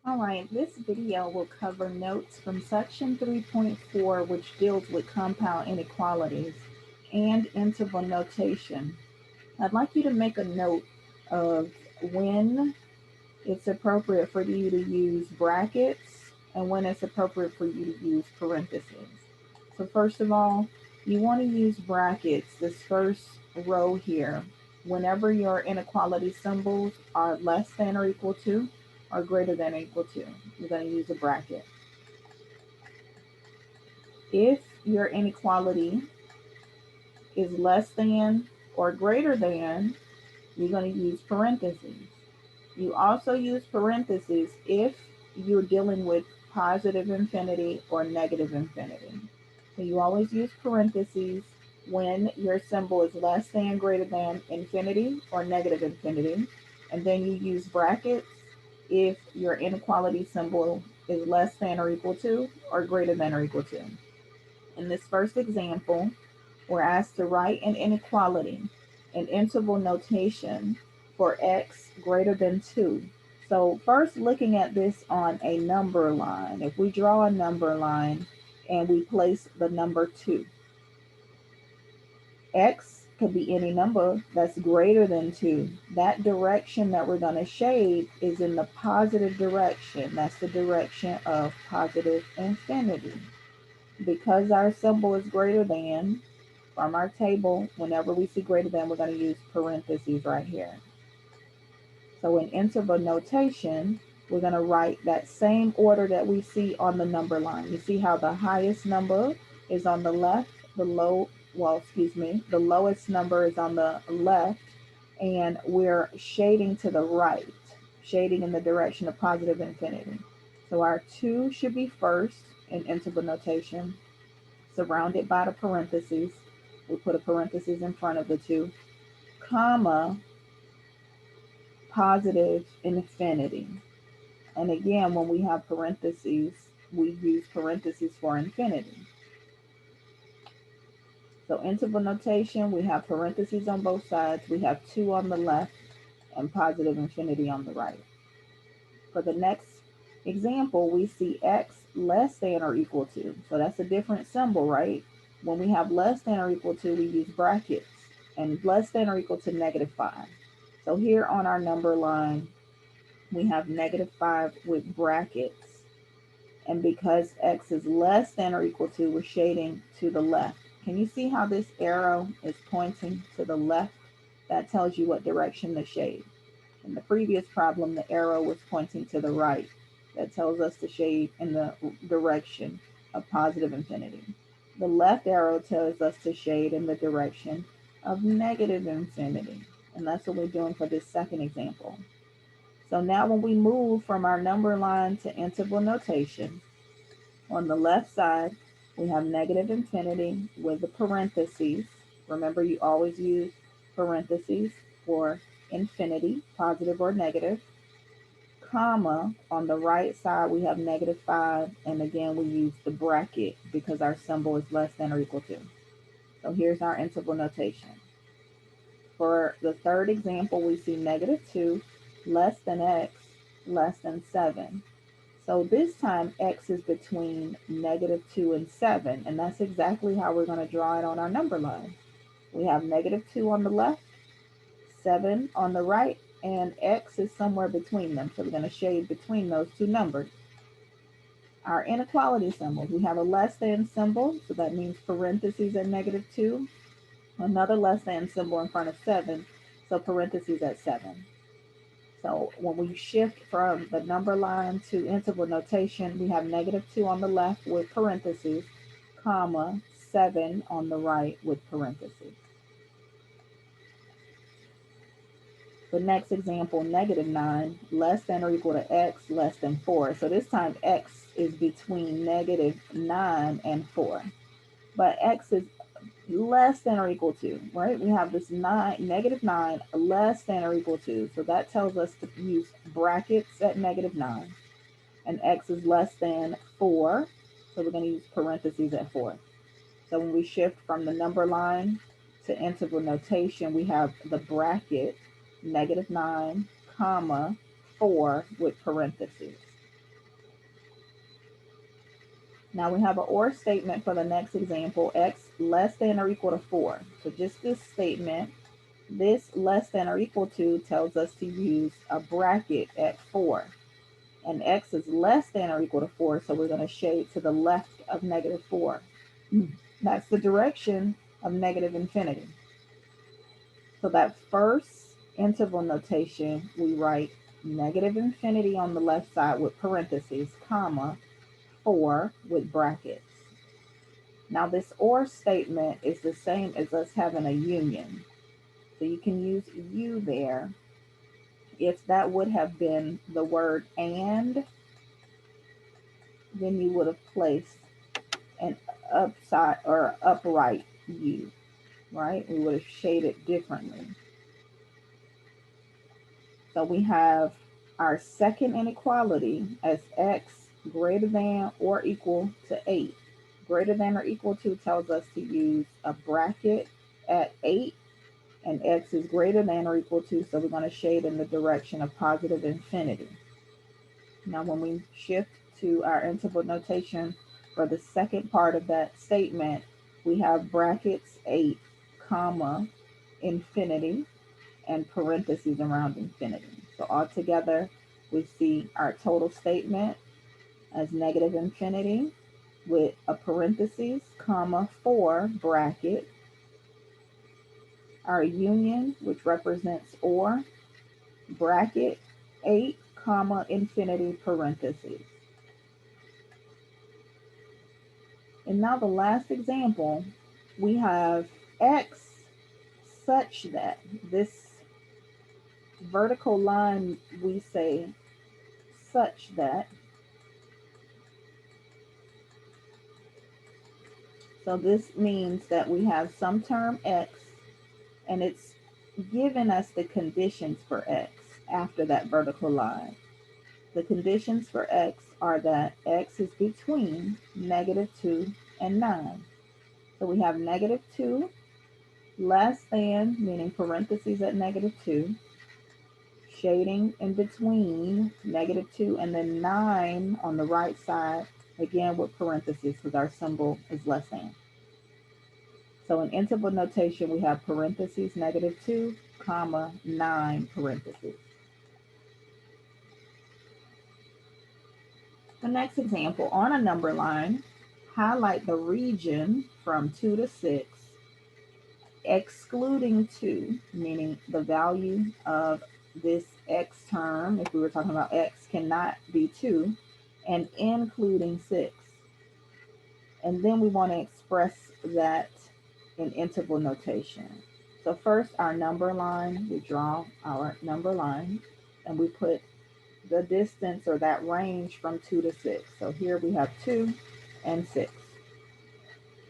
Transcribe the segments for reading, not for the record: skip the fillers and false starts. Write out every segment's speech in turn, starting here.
All right, this video will cover notes from section 3.4, which deals with compound inequalities and interval notation. I'd like you to make a note of when it's appropriate for you to use brackets and when it's appropriate for you to use parentheses. So first of all, you want to use brackets, this first row here, whenever your inequality symbols are less than or equal to or greater than or equal to. You're going to use a bracket. If your inequality is less than or greater than, you're going to use parentheses. You also use parentheses if you're dealing with positive infinity or negative infinity. So you always use parentheses when your symbol is less than, greater than infinity or negative infinity. And then you use brackets if your inequality symbol is less than or equal to or greater than or equal to. In this first example, we're asked to write an inequality in interval notation for x greater than 2. So first looking at this on a number line, if we draw a number line and we place the number 2, x could be any number that's greater than 2. That direction that we're going to shade is in the positive direction. That's the direction of positive infinity. Because our symbol is greater than, from our table, whenever we see greater than, we're going to use parentheses right here. So in interval notation, we're going to write that same order that we see on the number line. You see how the highest number is on the left, the lowest number is on the left, and we're shading to the right, shading in the direction of positive infinity. So our 2 should be first in interval notation, surrounded by the parentheses. We put a parenthesis in front of the 2, comma, positive infinity. And again, when we have parentheses, we use parentheses for infinity. So interval notation, we have parentheses on both sides. We have 2 on the left and positive infinity on the right. For the next example, we see x less than or equal to. So that's a different symbol, right? When we have less than or equal to, we use brackets, and less than or equal to -5. So here on our number line, we have -5 with brackets. And because x is less than or equal to, we're shading to the left. Can you see how this arrow is pointing to the left? That tells you what direction to shade. In the previous problem, the arrow was pointing to the right. That tells us to shade in the direction of positive infinity. The left arrow tells us to shade in the direction of negative infinity. And that's what we're doing for this second example. So now when we move from our number line to interval notation, on the left side, we have negative infinity with the parentheses. Remember, you always use parentheses for infinity, positive or negative, comma. On the right side, we have -5, and again, we use the bracket because our symbol is less than or equal to. So here's our interval notation. For the third example, we see -2, less than x, less than 7. So this time x is between -2 and 7, and that's exactly how we're going to draw it on our number line. We have -2 on the left, 7 on the right, and x is somewhere between them. So we're going to shade between those two numbers. Our inequality symbols, we have a less than symbol, so that means parentheses at -2, another less than symbol in front of 7, so parentheses at 7. So when we shift from the number line to interval notation, we have -2 on the left with parentheses, comma, 7 on the right with parentheses. The next example, -9, less than or equal to x, less than 4. So this time x is between -9 and 4. But x is less than or equal to, right? We have this -9 less than or equal to. So that tells us to use brackets at -9. And x is less than 4. So we're going to use parentheses at 4. So when we shift from the number line to interval notation, we have the bracket -9, comma, 4 with parentheses. Now we have an or statement for the next example, x less than or equal to 4. So just this statement, this less than or equal to tells us to use a bracket at 4. And x is less than or equal to 4, so we're going to shade to the left of negative 4. That's the direction of negative infinity. So that first interval notation, we write negative infinity on the left side with parentheses, comma, 4 with brackets. Now this or statement is the same as us having a union. So you can use U there. If that would have been the word and, then you would have placed an upside or upright U, right? We would have shaded differently. So we have our second inequality as x greater than or equal to 8. Greater than or equal to tells us to use a bracket at 8, and x is greater than or equal to, so we're going to shade in the direction of positive infinity. Now when we shift to our interval notation for the second part of that statement, we have brackets 8, comma, infinity, and parentheses around infinity. So altogether, we see our total statement as negative infinity with a parentheses, comma, 4 bracket, our union, which represents or, bracket, 8, comma, infinity, parentheses. And now the last example, we have x such that this vertical line, we say such that. So this means that we have some term x, and it's given us the conditions for x after that vertical line. The conditions for x are that x is between -2 and 9. So we have -2 less than, meaning parentheses at -2, shading in between -2 and then 9 on the right side, again with parentheses because our symbol is less than. So in interval notation, we have parentheses, -2, comma, 9 parentheses. The next example, on a number line, highlight the region from 2 to 6, excluding 2, meaning the value of this x term, if we were talking about x, cannot be 2, and including 6. And then we want to express that in interval notation. So first, our number line, we draw our number line, and we put the distance or that range from 2 to 6. So here we have 2 and 6.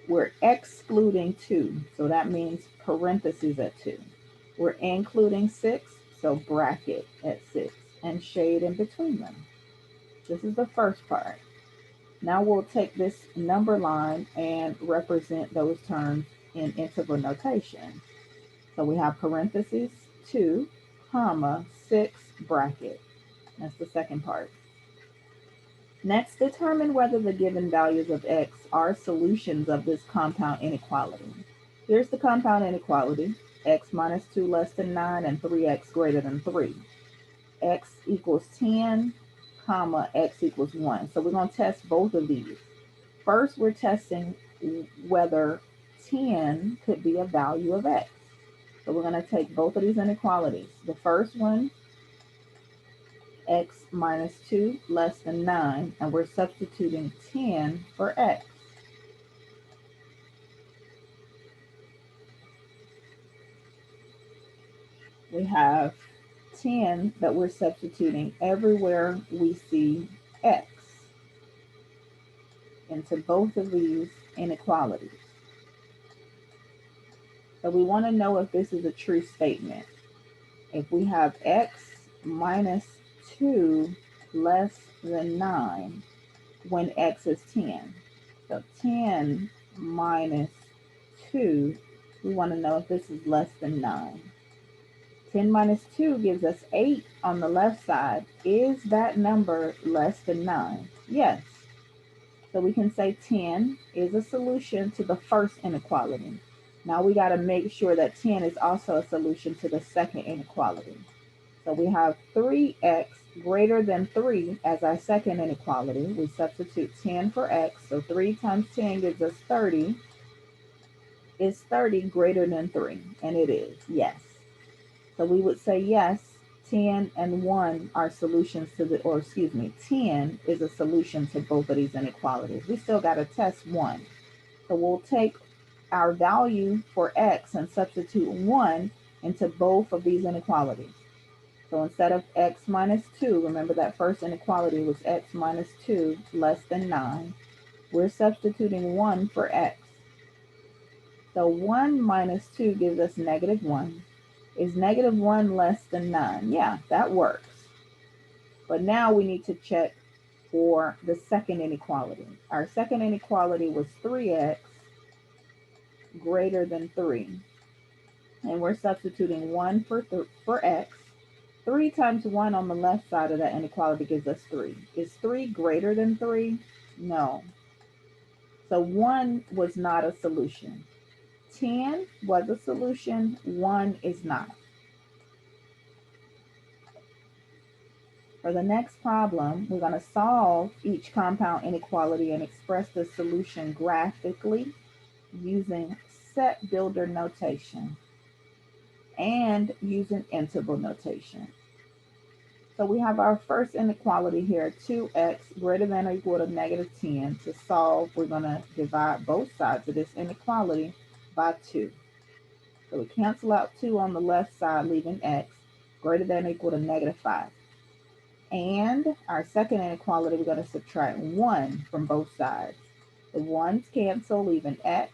We're excluding 2, so that means parentheses at 2. We're including 6, so bracket at 6, and shade in between them. This is the first part. Now we'll take this number line and represent those terms in interval notation. So we have parentheses, 2, comma, 6, bracket. That's the second part. Next, determine whether the given values of x are solutions of this compound inequality. Here's the compound inequality, x minus 2 less than 9 and 3x greater than 3. X equals 10, comma, x equals 1. So we're going to test both of these. First, we're testing whether 10 could be a value of x. So we're going to take both of these inequalities. The first one, x minus 2 less than 9, and we're substituting 10 for x. We have 10 that we're substituting everywhere we see x into both of these inequalities. So we want to know if this is a true statement. If we have x minus 2 less than 9 when x is 10. So 10 minus 2, we want to know if this is less than 9. 10 minus 2 gives us 8 on the left side. Is that number less than 9? Yes. So we can say 10 is a solution to the first inequality. Now we got to make sure that 10 is also a solution to the second inequality. So we have 3x greater than 3 as our second inequality. We substitute 10 for x. So 3 times 10 gives us 30. Is 30 greater than 3? And it is, yes. So we would say yes, 10 and 1 are solutions to the, or excuse me, 10 is a solution to both of these inequalities. We still got to test 1. So we'll take our value for x and substitute 1 into both of these inequalities. So instead of x minus 2, remember that first inequality was x minus 2 less than 9. We're substituting 1 for x. So 1 minus 2 gives us negative 1. Is negative 1 less than 9? Yeah, that works. But now we need to check for the second inequality. Our second inequality was 3x greater than 3. And we're substituting 1 for x. 3 times 1 on the left side of that inequality gives us 3. Is 3 greater than 3? No. So 1 was not a solution. 10 was a solution, 1 is not. For the next problem, we're going to solve each compound inequality and express the solution graphically using set builder notation and using interval notation. So we have our first inequality here, 2x greater than or equal to negative 10. To solve, we're going to divide both sides of this inequality by 2. So we cancel out 2 on the left side, leaving x greater than or equal to negative 5. And our second inequality, we're going to subtract 1 from both sides. The 1's cancel, leaving x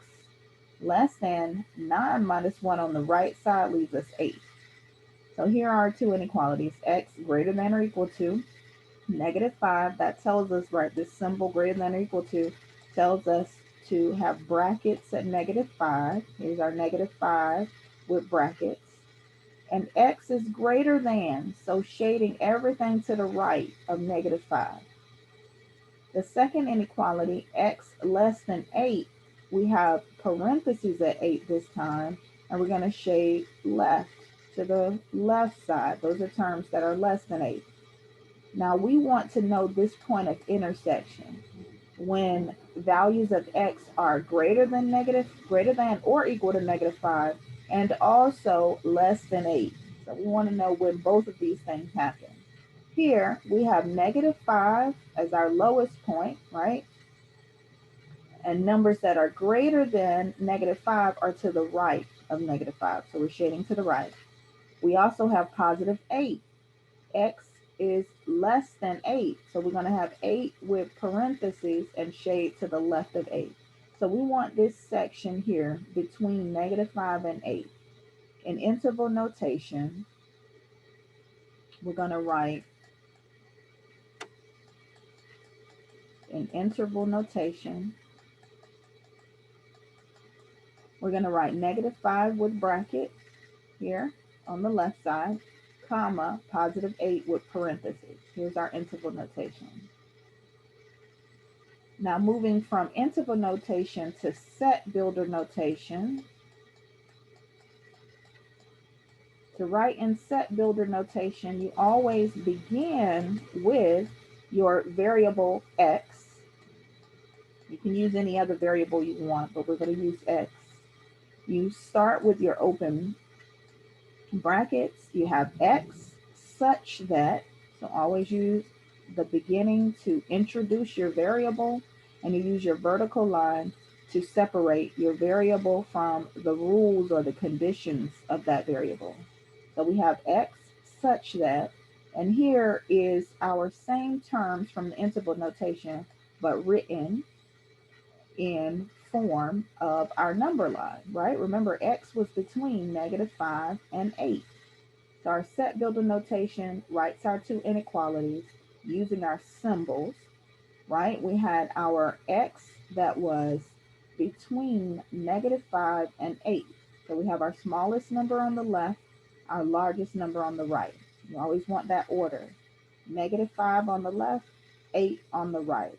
less than 9 minus 1 on the right side leaves us 8. So here are our two inequalities, x greater than or equal to negative 5. That tells us, right, this symbol greater than or equal to tells us to have brackets at negative 5. Here's our negative 5 with brackets. And x is greater than, so shading everything to the right of negative 5. The second inequality, x less than 8, we have parentheses at 8 this time, and we're going to shade left to the left side. Those are terms that are less than 8. Now we want to know this point of intersection when values of x are greater than or equal to negative 5, and also less than 8. So we want to know when both of these things happen. Here we have negative 5 as our lowest point, right? And numbers that are greater than negative 5 are to the right of negative 5. So we're shading to the right. We also have positive 8. X is less than 8. So we're going to have 8 with parentheses and shade to the left of 8. So we want this section here between negative 5 and 8. In interval notation, we're going to write we're going to write negative 5 with bracket here on the left side, comma, positive 8 with parentheses. Here's our interval notation. Now moving from interval notation to set builder notation. To write in set builder notation, you always begin with your variable x. You can use any other variable you want, but we're going to use x. You start with your open brackets. You have x such that, so always use the beginning to introduce your variable, and you use your vertical line to separate your variable from the rules or the conditions of that variable. So we have x such that, and here is our same terms from the interval notation, but written in form of our number line, right? Remember, x was between negative 5 and 8. So our set builder notation writes our two inequalities using our symbols, right? We had our x that was between negative 5 and 8. So we have our smallest number on the left, our largest number on the right. You always want that order. Negative 5 on the left, 8 on the right.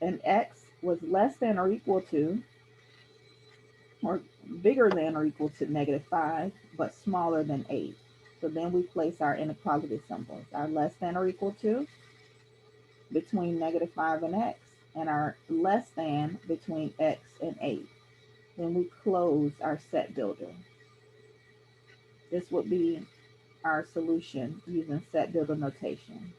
and x was less than or equal to, or bigger than or equal to -5, but smaller than 8. So then we place our inequality symbols, our less than or equal to between -5 and x, and our less than between x and 8. Then we close our set builder. This would be our solution using set builder notation.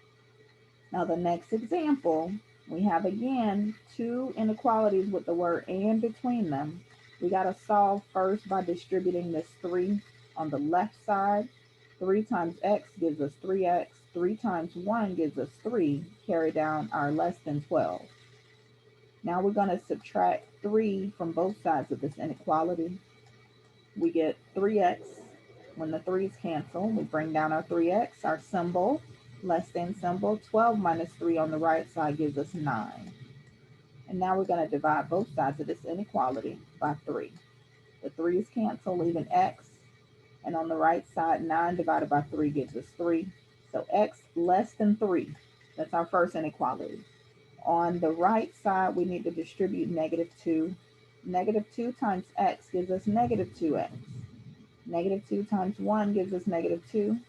Now the next example, we have again two inequalities with the word and between them. We got to solve first by distributing this 3 on the left side. 3 times x gives us 3x. 3 times 1 gives us 3. Carry down our less than 12. Now we're going to subtract 3 from both sides of this inequality. We get 3x. When the 3's cancel, we bring down our 3x, our symbol, less than symbol. 12 minus 3 on the right side gives us 9. And now we're going to divide both sides of this inequality by 3. The 3's cancel, leaving x. And on the right side, 9 divided by 3 gives us 3. So x less than 3. That's our first inequality. On the right side, we need to distribute -2. -2 times x gives us -2x. -2 times 1 gives us -2.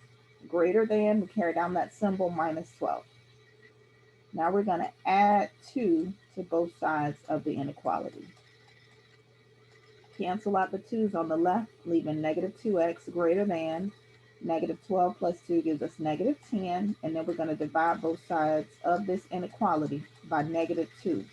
Greater than, we carry down that symbol, -12. Now we're going to add 2 to both sides of the inequality. Cancel out the 2's on the left, leaving -2x greater than. -12 plus 2 gives us -10. And then we're going to divide both sides of this inequality by -2.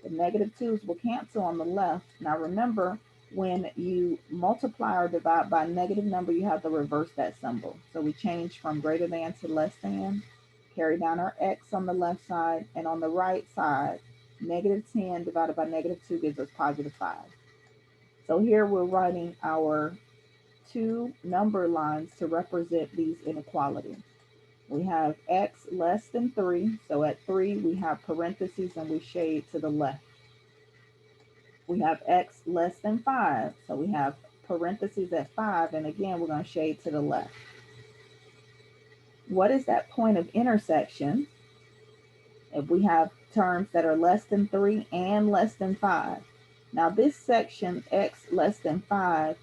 The -2's will cancel on the left. Now remember, when you multiply or divide by a negative number, you have to reverse that symbol. So we change from greater than to less than, carry down our x on the left side, and on the right side, -10 divided by -2 gives us +5. So here we're writing our two number lines to represent these inequalities. We have x less than 3. So at 3, we have parentheses and we shade to the left. We have x less than 5. So we have parentheses at 5. And again, we're going to shade to the left. What is that point of intersection if we have terms that are less than 3 and less than 5? Now this section, x less than 5,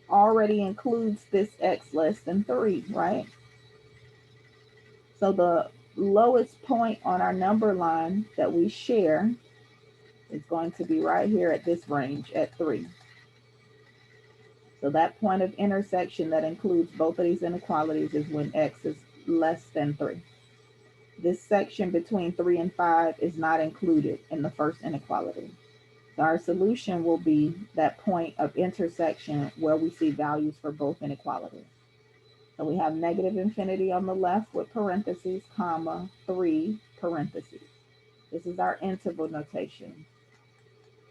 already includes this x less than 3, right? So the lowest point on our number line that we share is going to be right here at this range at 3. So that point of intersection that includes both of these inequalities is when x is less than 3. This section between 3 and 5 is not included in the first inequality. So our solution will be that point of intersection where we see values for both inequalities. So we have -infinity on the left with parentheses, comma, 3 parentheses. This is our interval notation.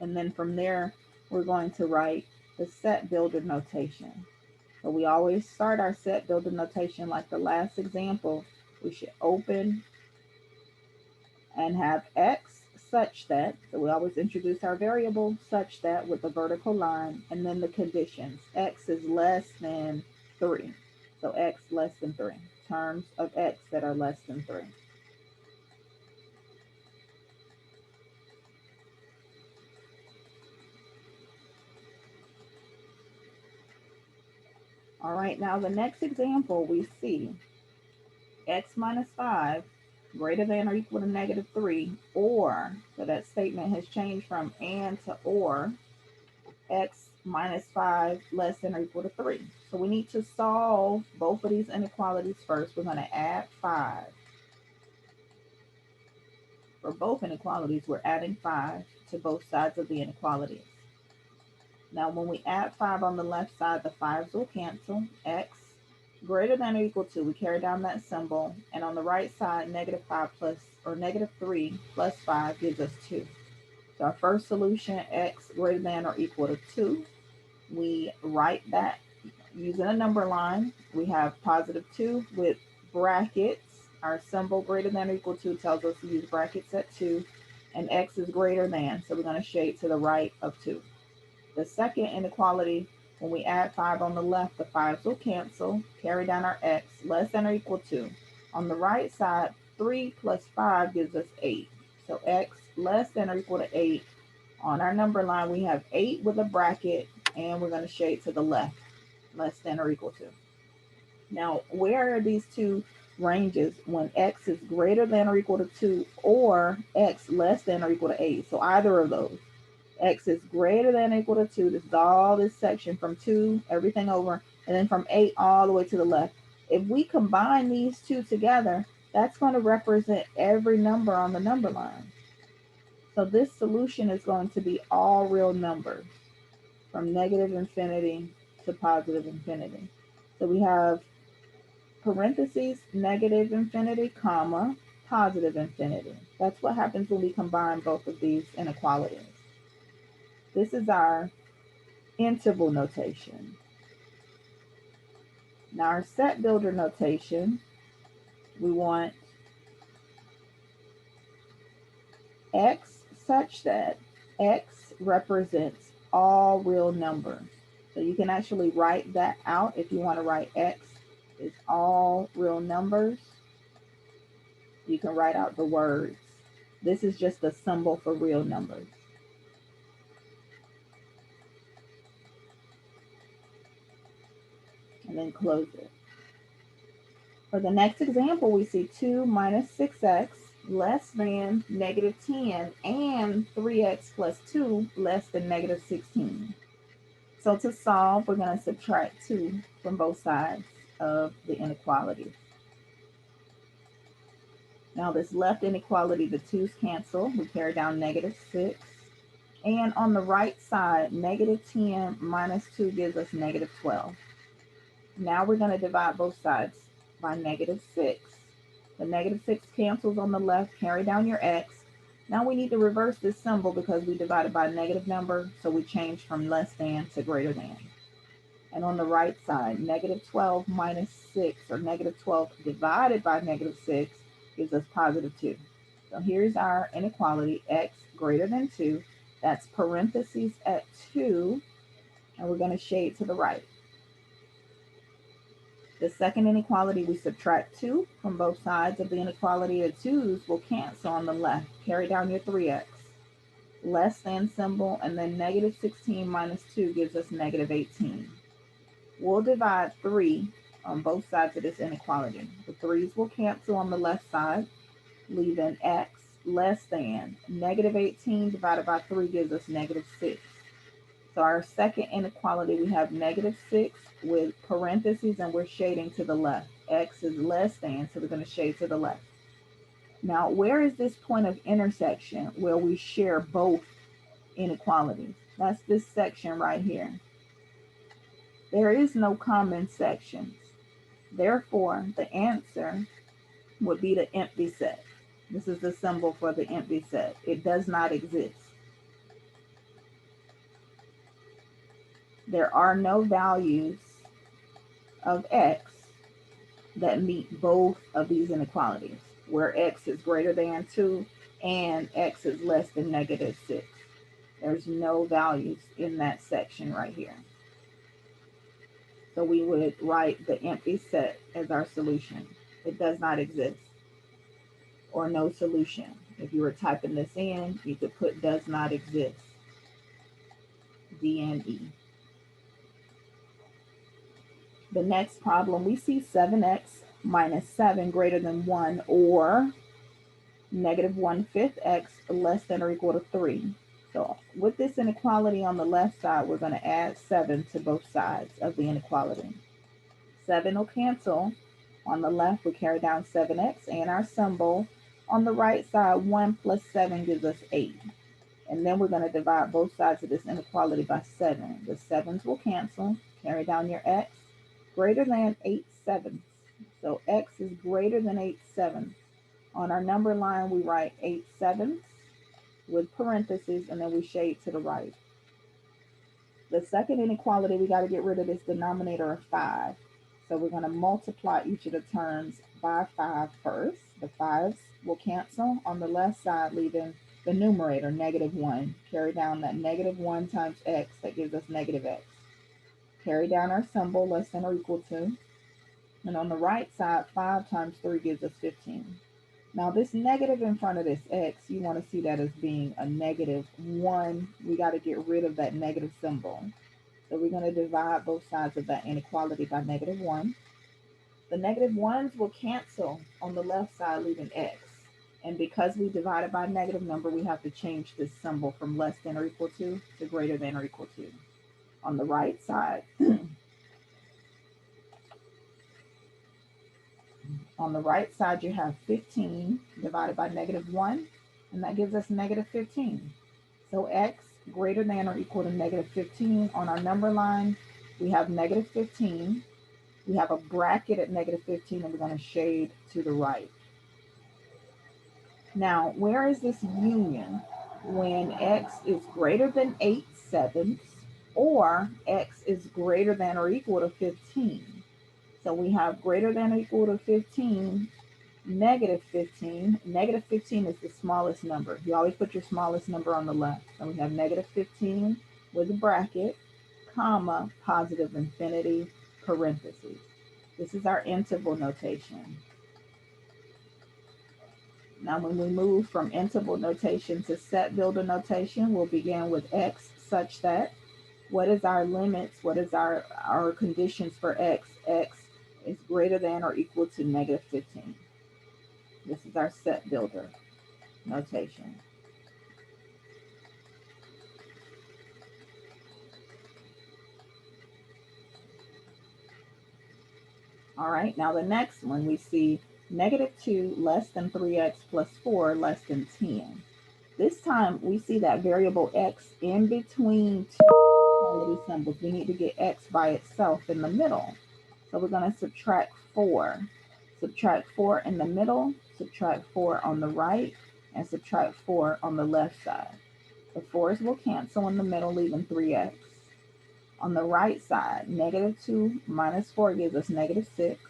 And then from there, we're going to write the set builder notation. So we always start our set builder notation like the last example. We should open and have x such that, so we always introduce our variable such that with the vertical line, and then the conditions. X is less than 3. So x less than 3. Terms of x that are less than 3. All right, now the next example we see x minus 5 greater than or equal to -3, or, so that statement has changed from and to or, x minus 5 less than or equal to 3. So we need to solve both of these inequalities first. We're going to add 5. For both inequalities, we're adding 5 to both sides of the inequalities. Now, when we add 5 on the left side, the 5's will cancel. X greater than or equal to, we carry down that symbol. And on the right side, -5 plus, or -3 plus 5 gives us 2. So our first solution, x greater than or equal to 2. We write that using a number line. We have +2 with brackets. Our symbol greater than or equal to tells us to use brackets at 2. And x is greater than, so we're going to shade to the right of 2. The second inequality, when we add 5 on the left, the 5's will cancel, carry down our x less than or equal to. On the right side, 3 plus 5 gives us 8. So x less than or equal to 8. On our number line, we have 8 with a bracket, and we're going to shade to the left, less than or equal to. Now, where are these two ranges when x is greater than or equal to 2 or x less than or equal to 8? So either of those. X is greater than or equal to 2. This is all this section from 2, everything over, and then from 8 all the way to the left. If we combine these two together, that's going to represent every number on the number line. So this solution is going to be all real numbers from negative infinity to positive infinity. So we have parentheses, negative infinity, comma, positive infinity. That's what happens when we combine both of these inequalities. This is our interval notation. Now our set builder notation, we want x such that x represents all real numbers. So you can actually write that out if you want to write x is all real numbers. You can write out the words. This is just a symbol for real numbers. And then close it. For the next example, we see 2 minus 6x less than negative 10 and 3x plus 2 less than negative 16. So to solve, we're going to subtract 2 from both sides of the inequality. Now this left inequality, the 2's cancel. We carry down negative 6. And on the right side, negative 10 minus 2 gives us negative 12. Now we're going to divide both sides by negative 6. The negative 6 cancels on the left, carry down your x. Now we need to reverse this symbol because we divided by a negative number, so we change from less than to greater than. And on the right side, negative 12 minus 6, or negative 12 divided by negative 6, gives us positive 2. So here's our inequality, x greater than 2. That's parentheses at 2, and we're going to shade to the right. The second inequality, we subtract 2 from both sides of the inequality. The 2's will cancel on the left. Carry down your 3x. Less than symbol, and then negative 16 minus 2 gives us negative 18. We'll divide 3 on both sides of this inequality. The 3's will cancel on the left side, leaving x less than. Negative 18 divided by 3 gives us negative 6. So our second inequality, we have negative 6 with parentheses, and we're shading to the left. X is less than, so we're going to shade to the left. Now, where is this point of intersection where we share both inequalities? That's this section right here. There is no common sections. Therefore, the answer would be the empty set. This is the symbol for the empty set. It does not exist. There are no values of x that meet both of these inequalities, where x is greater than 2 and x is less than negative 6. There's no values in that section right here. So we would write the empty set as our solution. It does not exist, or no solution. If you were typing this in, you could put does not exist, DNE. The next problem, we see 7x minus 7 greater than 1, or negative 1/5 x less than or equal to 3. So with this inequality on the left side, we're going to add 7 to both sides of the inequality. 7 will cancel. On the left, we carry down 7x, and our symbol on the right side, 1 plus 7 gives us 8. And then we're going to divide both sides of this inequality by 7. The 7's will cancel. Carry down your x. Greater than 8/7. So x is greater than 8/7. On our number line, we write 8/7 with parentheses, and then we shade to the right. The second inequality, we got to get rid of this denominator of 5. So we're going to multiply each of the terms by 5 first. The 5's will cancel on the left side, leaving the numerator, negative 1. Carry down that negative 1 times x, that gives us negative x. Carry down our symbol, less than or equal to. And on the right side, 5 times 3 gives us 15. Now this negative in front of this x, you want to see that as being a -1. We got to get rid of that negative symbol. So we're going to divide both sides of that inequality by -1. The negative ones will cancel on the left side, leaving x. And because we divided by a negative number, we have to change this symbol from less than or equal to greater than or equal to. On the right side, on the right side, you have 15 divided by -1, and that gives us -15. So x greater than or equal to -15. On our number line, we have -15. We have a bracket at -15, and we're going to shade to the right. Now, where is this union? When x is greater than 8/7 or x is greater than or equal to 15. So we have greater than or equal to 15, -15. -15 is the smallest number. You always put your smallest number on the left. So we have -15 with a bracket, comma, positive infinity, parentheses. This is our interval notation. Now, when we move from interval notation to set builder notation, we'll begin with x such that. What is our limits? What is our conditions for x? X is greater than or equal to -15. This is our set builder notation. All right, now the next one we see -2 less than 3x plus 4 less than 10. This time we see that variable x in between two equality symbols. We need to get x by itself in the middle. So we're going to subtract 4. Subtract 4 in the middle, subtract 4 on the right, and subtract 4 on the left side. The 4's will cancel in the middle, leaving 3x. On the right side, -2 minus 4 gives us -6.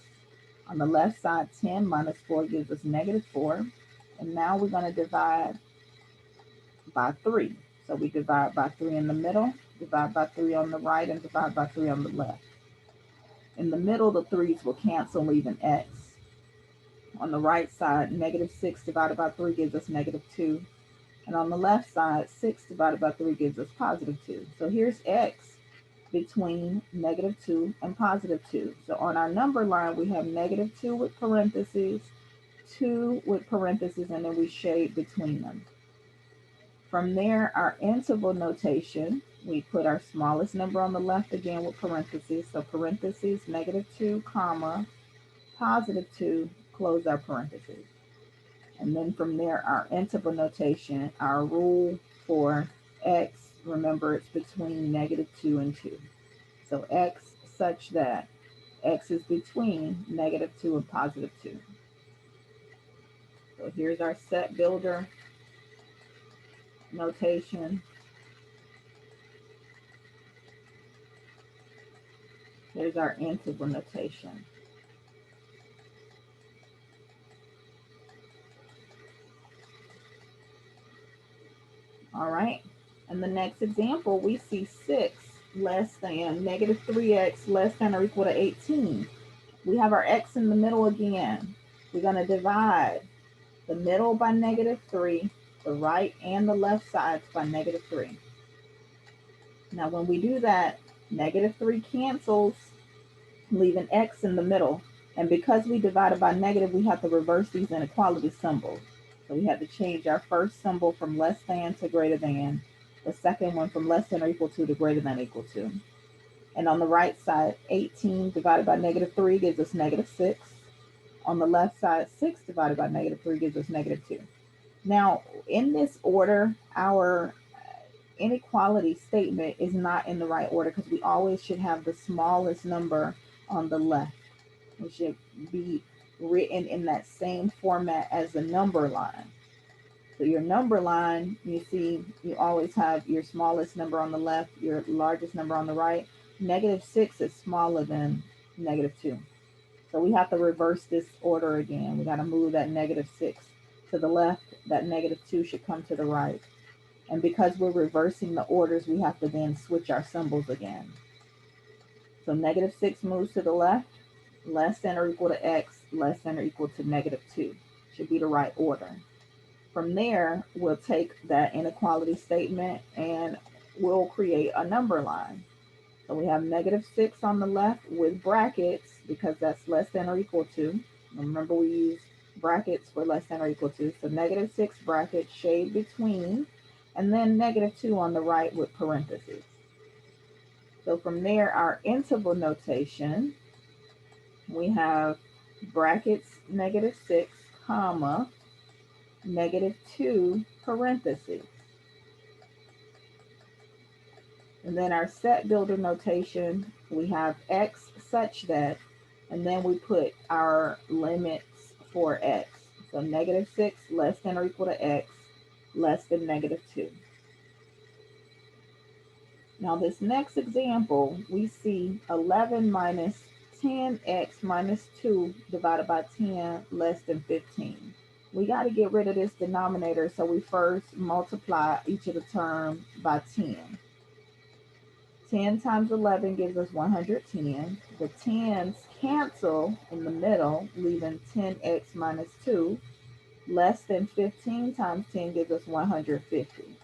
On the left side, 10 minus 4 gives us -4. And now we're going to divide by 3. So we divide by 3 in the middle, divide by 3 on the right, and divide by 3 on the left. In the middle, the 3's will cancel, leaving x. On the right side, -6 divided by 3 gives us -2. And on the left side, 6 divided by 3 gives us +2. So here's x between -2 and +2. So on our number line, we have -2 with parentheses, 2 with parentheses, and then we shade between them. From there, our interval notation, we put our smallest number on the left again with parentheses. So parentheses, -2, comma, +2, close our parentheses. And then from there, our interval notation, our rule for x, remember it's between -2 and 2. So x such that x is between -2 and +2. So here's our set builder notation. Here's our interval notation. All right. In the next example, we see 6 less than -3x less than or equal to 18. We have our x in the middle again. We're going to divide the middle by -3, the right and the left sides by -3. Now, when we do that, -3 cancels, leaving x in the middle. And because we divided by negative, we have to reverse these inequality symbols. So we had to change our first symbol from less than to greater than, the second one from less than or equal to greater than or equal to. And on the right side, 18 divided by -3 gives us -6. On the left side, 6 divided by -3 gives us -2. Now, in this order, our inequality statement is not in the right order because we always should have the smallest number on the left. It should be written in that same format as the number line. So your number line, you see, you always have your smallest number on the left, your largest number on the right. -6 is smaller than -2. So we have to reverse this order again. We got to move that -6 to the left. That -2 should come to the right. And because we're reversing the orders, we have to then switch our symbols again. So -6 moves to the left, less than or equal to x, less than or equal to -2. should be the right order. From there, we'll take that inequality statement and we'll create a number line. So we have -6 on the left with brackets because that's less than or equal to. Remember, we use brackets for less than or equal to. So -6 brackets, shade between, and then -2 on the right with parentheses. So from there, our interval notation, we have brackets -6, comma, -2 parentheses. And then our set builder notation, we have x such that, and then we put our limits for x. So -6 less than or equal to x less than -2. Now this next example, we see 11 minus 10x minus 2 divided by 10 less than 15. We got to get rid of this denominator, so we first multiply each of the terms by 10. 10 times 11 gives us 110. The 10s cancel in the middle, leaving 10x minus 2. Less than 15 times 10 gives us 150.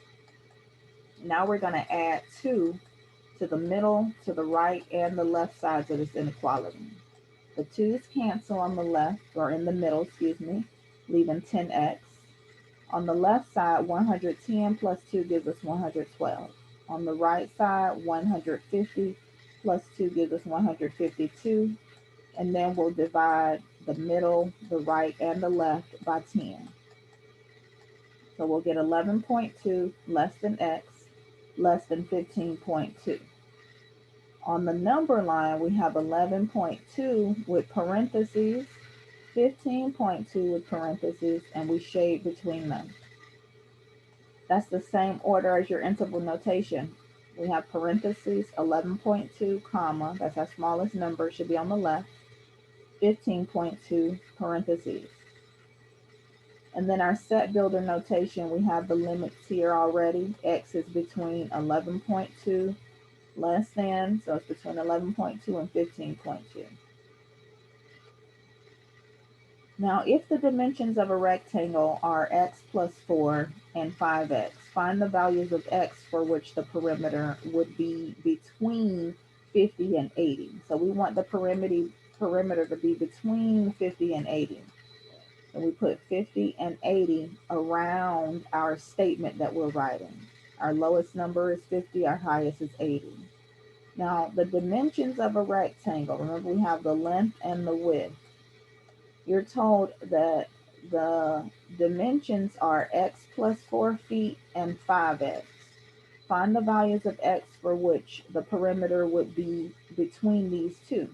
Now we're going to add 2 to the middle, to the right, and the left sides of this inequality. The 2's cancel on the left, or in the middle, excuse me, leaving 10x. On the left side, 110 plus 2 gives us 112. On the right side, 150 plus 2 gives us 152. And then we'll divide the middle, the right, and the left by 10. So we'll get 11.2 less than x less than 15.2. On the number line, we have 11.2 with parentheses, 15.2 with parentheses, and we shade between them. That's the same order as your interval notation. We have parentheses, 11.2, comma, that's our smallest number, should be on the left, 15.2, parentheses. And then our set builder notation, we have the limits here already. X is between 11.2 less than, so it's between 11.2 and 15.2. Now, if the dimensions of a rectangle are x plus 4 and 5x, find the values of x for which the perimeter would be between 50 and 80. So we want the perimeter to be between 50 and 80. So we put 50 and 80 around our statement that we're writing. Our lowest number is 50, our highest is 80. Now, the dimensions of a rectangle, remember we have the length and the width. You're told that the dimensions are x plus 4 feet and 5x. Find the values of x for which the perimeter would be between these two.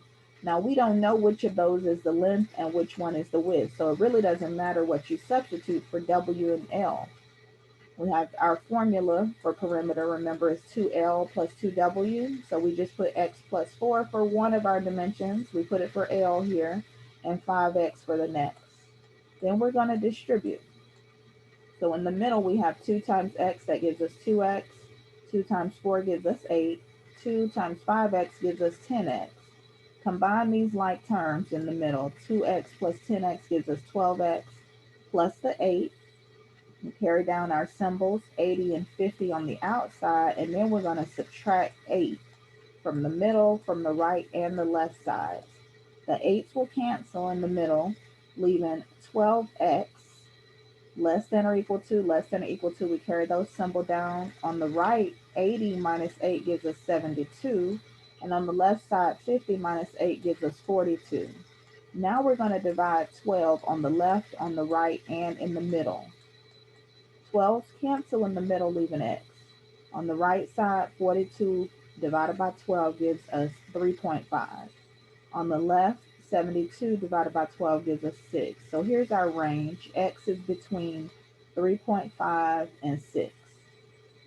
Now, we don't know which of those is the length and which one is the width, so it really doesn't matter what you substitute for W and L. We have our formula for perimeter, remember, is 2L plus 2W. So we just put x plus 4 for one of our dimensions. We put it for L here, and 5x for the next. Then we're going to distribute. So in the middle, we have 2 times x, that gives us 2x. 2 times 4 gives us 8. 2 times 5x gives us 10x. Combine these like terms in the middle. 2x plus 10x gives us 12x plus the 8. We carry down our symbols, 80 and 50 on the outside, and then we're going to subtract 8 from the middle, from the right, and the left sides. The 8's will cancel in the middle, leaving 12x less than or equal to, less than or equal to. We carry those symbols down. On the right, 80 minus 8 gives us 72. And on the left side, 50 minus 8 gives us 42. Now we're going to divide 12 on the left, on the right, and in the middle. 12's cancel in the middle, leaving x. On the right side, 42 divided by 12 gives us 3.5. On the left, 72 divided by 12 gives us 6. So here's our range. X is between 3.5 and 6.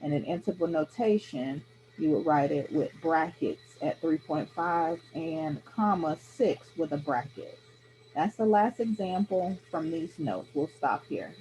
And in interval notation, you would write it with brackets at 3.5 and comma 6 with a bracket. That's the last example from these notes. We'll stop here.